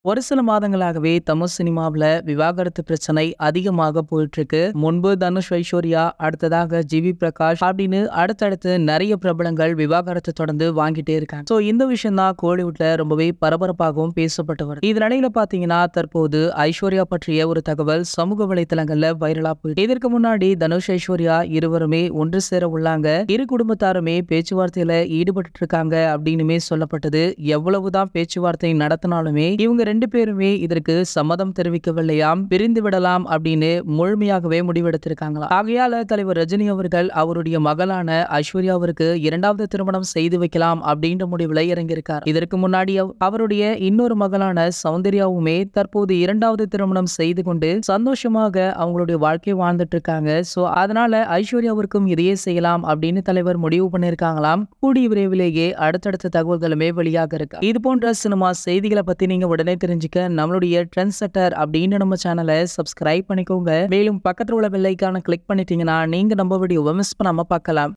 ஒரு சில மாதங்களாகவே தமிழ் சினிமாவுல விவாகரத்து பிரச்சனை அதிகமாக போயிட்டு இருக்கு. முன்பு தனுஷ், ஐஸ்வர்யா, அடுத்ததாக ஜிவி பிரகாஷ் அப்படின்னு அடுத்தடுத்து நிறைய பிரபலங்கள் விவாகரத்து தொடர்ந்து வாங்கிட்டே இருக்காங்க. சோ இந்த விஷயம் தான் கோலிவுட்ல ரொம்பவே பரபரப்பாகவும் பேசப்பட்டு வருது. இது நிலையில பாத்தீங்கன்னா தற்போது ஐஸ்வர்யா பற்றிய ஒரு தகவல் சமூக வலைதளங்கள்ல வைரலா போயிட்டு. இதற்கு முன்னாடி தனுஷ், ஐஸ்வர்யா இருவருமே ஒன்று சேர உள்ளாங்க. இரு குடும்பத்தாருமே பேச்சுவார்த்தையில ஈடுபட்டு இருக்காங்க அப்படின்னுமே சொல்லப்பட்டது. எவ்வளவுதான் பேச்சுவார்த்தை நடத்தினாலுமே இவங்க ரெண்டு பேருமே இதற்கு சம்மதம் தெரிவிக்கவில்லையாம். பிரிந்து விடலாம் அப்படின்னு முழுமையாகவே முடிவெடுத்திருக்காங்களா. ஆகையால தலைவர் ரஜினி அவர்கள் அவருடைய மகளான ஐஸ்வர்யாவிற்கு இரண்டாவது திருமணம் செய்து வைக்கலாம் அப்படின்ற முடிவுல இறங்கியிருக்கார். இதற்கு முன்னாடி அவருடைய இன்னொரு மகளான சௌந்தர்யாவுமே தற்போது இரண்டாவது திருமணம் செய்து கொண்டு சந்தோஷமாக அவங்களுடைய வாழ்க்கை வாழ்ந்துட்டு இருக்காங்க. சோ அதனால ஐஸ்வர்யாவிற்கும் இதையே செய்யலாம் அப்படின்னு தலைவர் முடிவு பண்ணிருக்காங்களாம். கூடிய விரைவிலேயே அடுத்தடுத்த தகவல்களுமே வெளியாக இருக்கு. இது போன்ற சினிமா செய்திகளை பத்தி நீங்க உடனே தெரிஞ்சுக்க நம்மளுடைய ட்ரெண்ட் செட்டர் அப்படின்னு நம்ம சேனலை சப்ஸ்கிரைப் பண்ணிக்கோங்க. மேலும் பக்கத்துல உள்ள பெல் ஐகானை கிளிக் பண்ணிட்டீங்கன்னா நீங்க நம்ம வீடியோவை மிஸ் பண்ணாம பார்க்கலாம்.